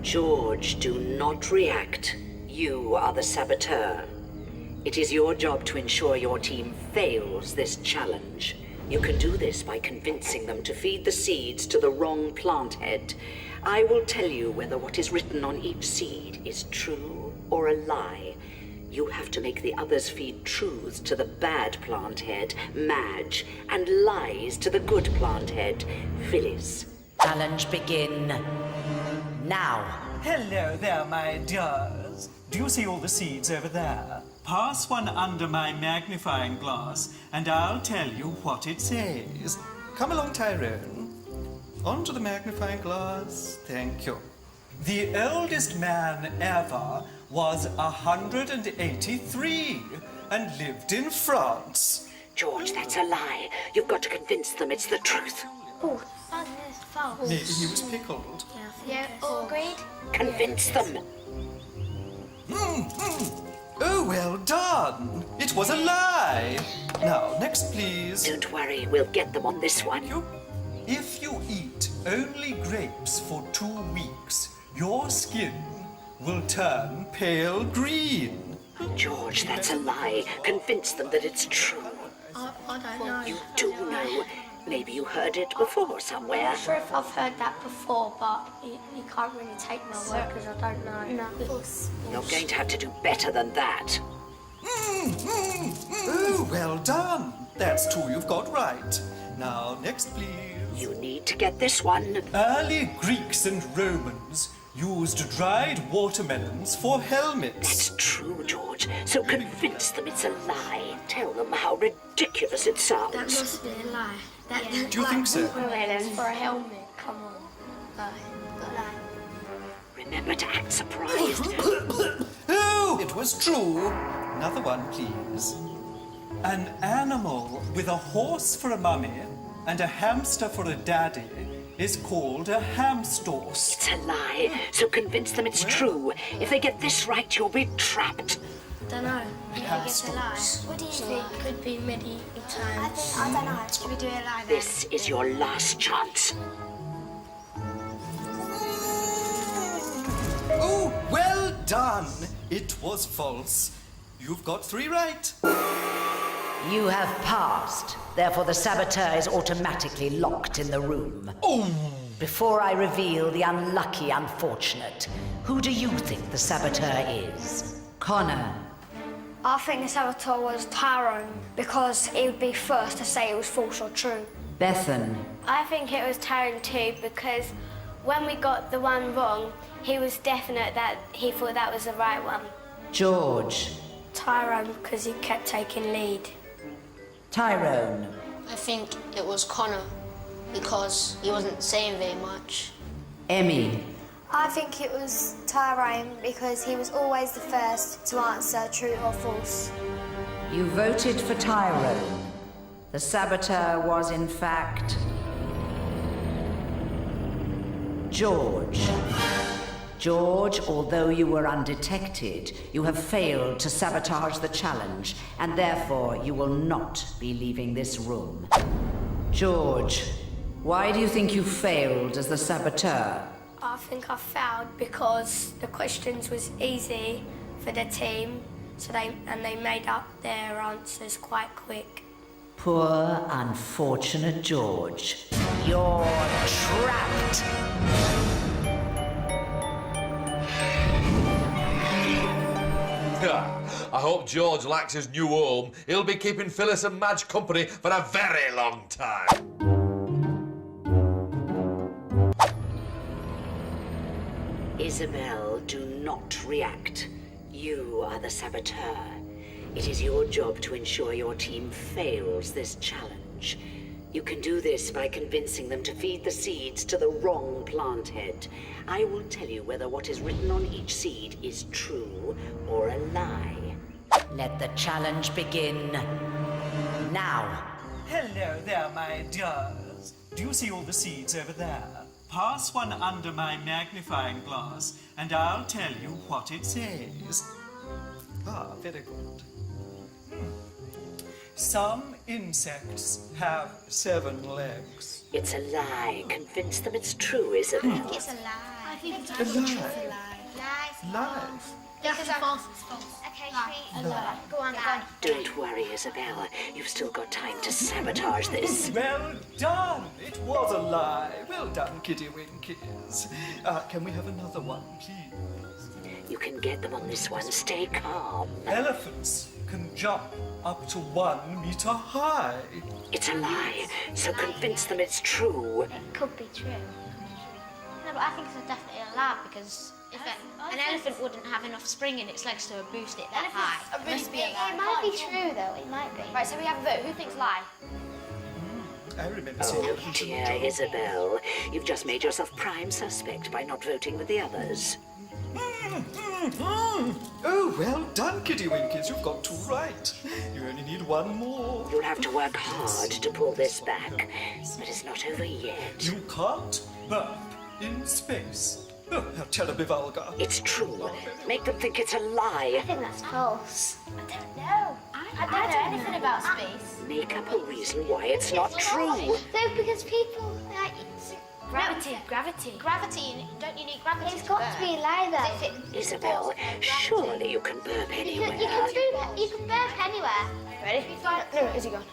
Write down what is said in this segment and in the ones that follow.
George, do not react. You are the saboteur. It is your job to ensure your team fails this challenge. You can do this by convincing them to feed the seeds to the wrong plant head. I will tell you whether what is written on each seed is true or a lie. You have to make the others feed truths to the bad plant head, Madge, and lies to the good plant head, Phyllis. Challenge begin now. Hello there, my dears. Do you see all the seeds over there? Pass one under my magnifying glass, and I'll tell you what it says. Come along, Tyrone. Onto the magnifying glass. Thank you. The oldest man ever was 183 and lived in France. George, that's a lie. You've got to convince them it's the truth. Oh, that is false. Maybe he was pickled. Yeah, all agreed? Convince them. Oh, well done. It was a lie. Now, next, please. Don't worry, we'll get them on this one. If you eat only grapes for 2 weeks, your skin will turn pale green. George, that's a lie. Convince them that it's true. I don't know. You do know. Maybe you heard it before somewhere. I'm not sure if I've heard that before, but you can't really take my word because I don't know. No. You're going to have to do better than that. Oh, well done. That's 2 you've got right. Now, next, please. You need to get this one. Early Greeks and Romans used dried watermelons for helmets. That's true, George. So convince them it's a lie. Tell them how ridiculous it sounds. That must be a lie. Do you think so? For a helmet, come on. Lie. Remember to act surprised. Oh, it was true. Another one, please. An animal with a horse for a mummy and a hamster for a daddy is called a hamstorce. It's a lie. So convince them it's true. If they get this right, you'll be trapped. Don't know. Maybe it's a lie. What do you think? Could be medieval times. I don't know. Should we do a lie then? This is your last chance. Oh, well done. It was false. You've got 3 right. You have passed. Therefore, the saboteur is automatically locked in the room. Oh! Before I reveal the unlucky unfortunate, who do you think the saboteur is? Connor. I think the saboteur was Tyrone because he would be first to say it was false or true. Bethan. I think it was Tyrone too because when we got the one wrong, he was definite that he thought that was the right one. George. Tyrone because he kept taking lead. Tyrone. I think it was Connor because he wasn't saying very much. Emmy. I think it was Tyrone because he was always the first to answer true or false. You voted for Tyrone. The saboteur was, in fact, George. George, although you were undetected, you have failed to sabotage the challenge, and therefore you will not be leaving this room. George, why do you think you failed as the saboteur? I think I failed because the questions was easy for the team, so they made up their answers quite quick. Poor, unfortunate George. You're trapped! I hope George likes his new home. He'll be keeping Phyllis and Madge company for a very long time. Isabel, do not react. You are the saboteur. It is your job to ensure your team fails this challenge. You can do this by convincing them to feed the seeds to the wrong plant head. I will tell you whether what is written on each seed is true or a lie. Let the challenge begin now. Hello there, my dears. Do you see all the seeds over there? Pass one under my magnifying glass, and I'll tell you what it says. Ah, very good. Some insects have 7 legs. It's a lie. Convince them it's true, Isabel. It's a lie. I think it's A lie. Lies. Lies. Because false. It's false. Okay, should we... Go on, Anne. Don't worry, Isabel. You've still got time to sabotage this. Well done! It was a lie. Well done, Kitty Winkies. Can we have another one, please? You can get them on this one. Stay calm. Elephants can jump up to 1 meter high. It's a lie, so convince them it's true. It could be true. No, but I think it's definitely a lie because an elephant wouldn't have enough spring in its legs to boost it that high. It might be true, though. It might be. Right, so we have a vote. Who thinks lie? I remember seeing Oh, elephants in the dear jungle. Isabel. You've just made yourself prime suspect by not voting with the others. Oh, well done, Kitty Winkies. You've got 2 right. You only need 1 more. You'll have to work hard to pull this back, but it's not over yet. You can't burp in space. Oh, how terribly vulgar. It's true. Make them think it's a lie. I think that's false. I don't know. I don't know anything about space. Make up a reason why it's not true. No, because people... Gravity. Gravity, don't you need gravity? It's got to be a lie, though. Isabel, surely you can burp anywhere. You can burp anywhere. Ready? No, is he gone?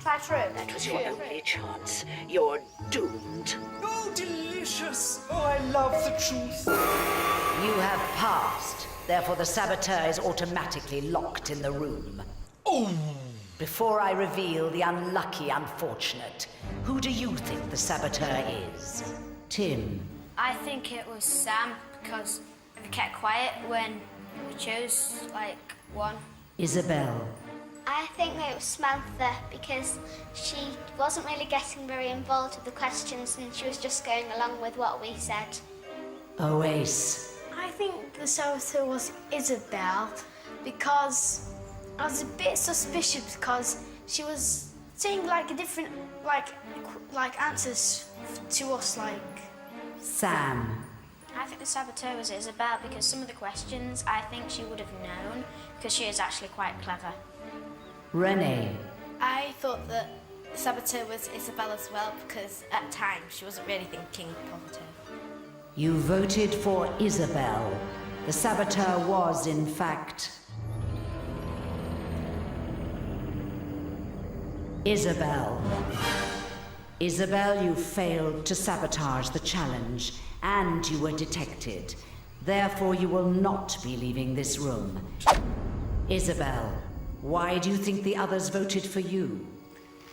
Try true. That was your only chance. You're doomed. Oh, delicious. Oh, I love the truth. You have passed. Therefore, the saboteur is automatically locked in the room. Oh, Before I reveal the unlucky unfortunate, who do you think the saboteur is? Tim. I think it was Sam because we kept quiet when we chose, like, one. Isabel. I think that it was Samantha because she wasn't really getting very involved with the questions and she was just going along with what we said. Oace. I think the saboteur was Isabel because I was a bit suspicious because she was saying like a different like answers to us like. Sam. I think the saboteur was Isabel because some of the questions I think she would have known because she is actually quite clever. Renee. I thought that the saboteur was Isabel as well because at times she wasn't really thinking positive. You voted for Isabel. The saboteur was, in fact, Isabel. Isabel, you failed to sabotage the challenge, and you were detected. Therefore, you will not be leaving this room. Isabel, why do you think the others voted for you?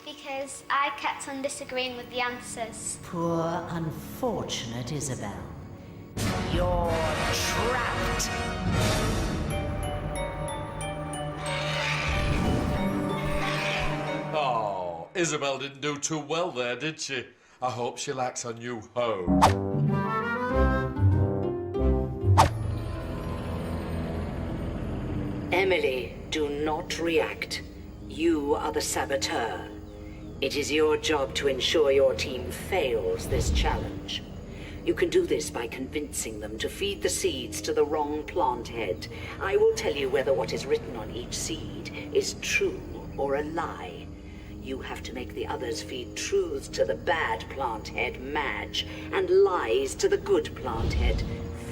Because I kept on disagreeing with the answers. Poor, unfortunate Isabel. You're trapped. Oh, Isabel didn't do too well there, did she? I hope she likes her new home. Emily, do not react. You are the saboteur. It is your job to ensure your team fails this challenge. You can do this by convincing them to feed the seeds to the wrong plant head. I will tell you whether what is written on each seed is true or a lie. You have to make the others feed truths to the bad plant head, Madge, and lies to the good plant head,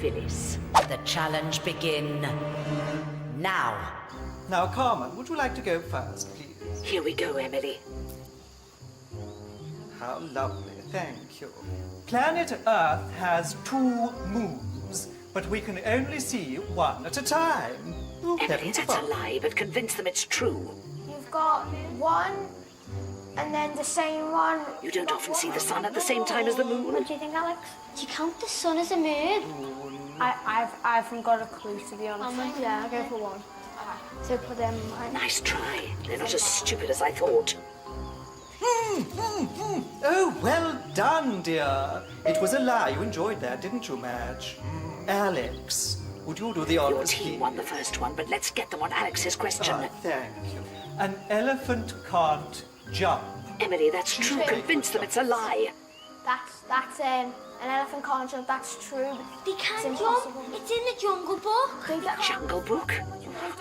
Phyllis. The challenge begin now. Now, Carmen, would you like to go first, please? Here we go, Emily. How lovely, thank you. Planet Earth has 2 moons, but we can only see 1 at a time. Oh, Emily, heavens that's a above. lie, but convince them it's true. You've got one and then the same one. You don't often see the sun at the same time as the moon. What do you think, Alex? Do you count the sun as a moon? I haven't got a clue to be honest. Yeah, I'll go for one. So put them like Nice try. They're not as stupid as I thought. Oh, well done, dear. It was a lie. You enjoyed that, didn't you, Madge? Alex, would you do the Your honors, team please? won the first one, but let's get them on Alex's question. Thank you. An elephant can't jump. Emily, that's true. Convince them it's a lie. that's an elephant can't jump. That's true. They can't jump. It's in the Jungle Book. Jungle Book?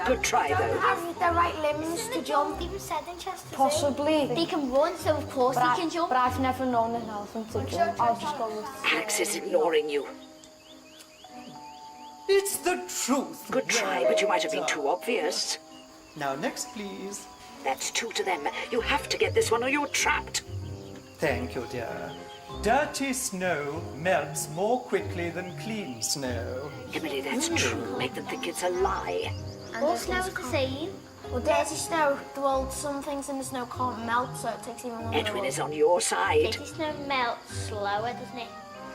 Good try, though. Have the right limbs to jump. Even said in Chester. Possibly. They can run, so of course they can jump. But I've never known an elephant to jump. I'll just go with. Alex is ignoring you. It's the truth. Good try, but you might have been too obvious. Now, next, please. That's 2 to them. You have to get this one or you're trapped. Thank you, dear. Dirty snow melts more quickly than clean snow. Emily, that's true. Make them think it's a lie. All snow is the same. Well, dirty snow, well, some things in the snow can't melt, so it takes even longer. Edwin is on your side. Dirty snow melts slower, doesn't it?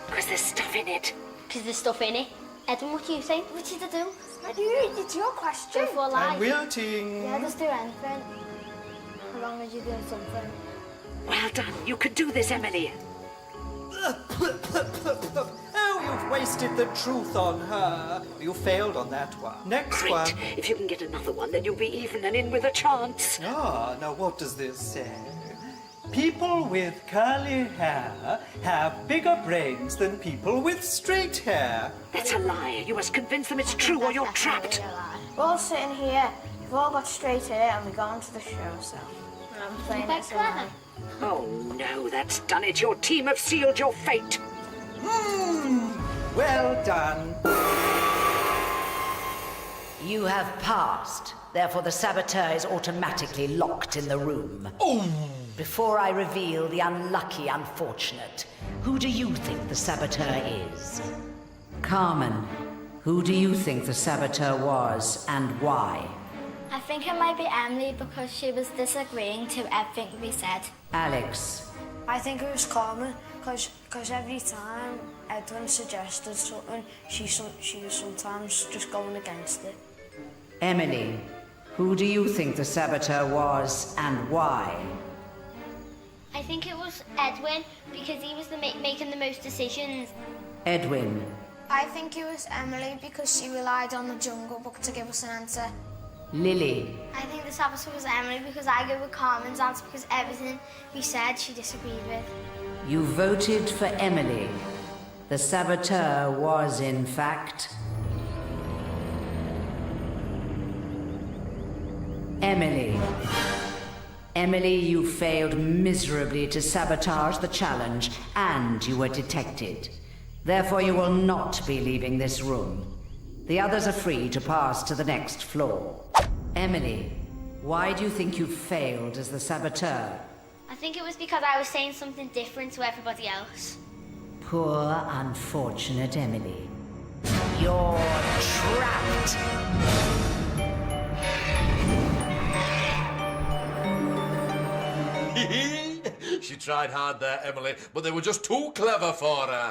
Because there's stuff in it. Because there's stuff in it. Edwin, what do you think? What did I do? It's your question. Truth or lie? I'm wilting. Yeah, just do anything. As long as you're doing something. Well done. You could do this, Emily. Oh, you've wasted the truth on her. You failed on that one. Next Great. one. If you can get another one, then you'll be even and in with a chance. Ah, now what does this say? People with curly hair have bigger brains than people with straight hair. That's a lie. You must convince them it's true or you're trapped. We're all sitting here, we've all got straight hair and we got onto the show, so I'm playing it so clever. Oh no, that's done it. Your team have sealed your fate. Well done. You have passed. Therefore, the saboteur is automatically locked in the room. Before I reveal the unlucky unfortunate, who do you think the saboteur is? Carmen, who do you think the saboteur was and why? I think it might be Emily because she was disagreeing to everything we said. Alex, I think it was Carmen, because every time Edwin suggested something, she was sometimes just going against it. Emily, who do you think the saboteur was and why? I think it was Edwin because he was making the most decisions. Edwin, I think it was Emily because she relied on the Jungle Book to give us an answer. Lily, I think the saboteur was Emily because I go with Carmen's answer because everything we said she disagreed with. you voted for Emily. The saboteur was, in fact, Emily. Emily, you failed miserably to sabotage the challenge, and you were detected. Therefore, you will not be leaving this room. The others are free to pass to the next floor. Emily, why do you think you failed as the saboteur? I think it was because I was saying something different to everybody else. Poor, unfortunate Emily. You're trapped! She tried hard there, Emily, but they were just too clever for her.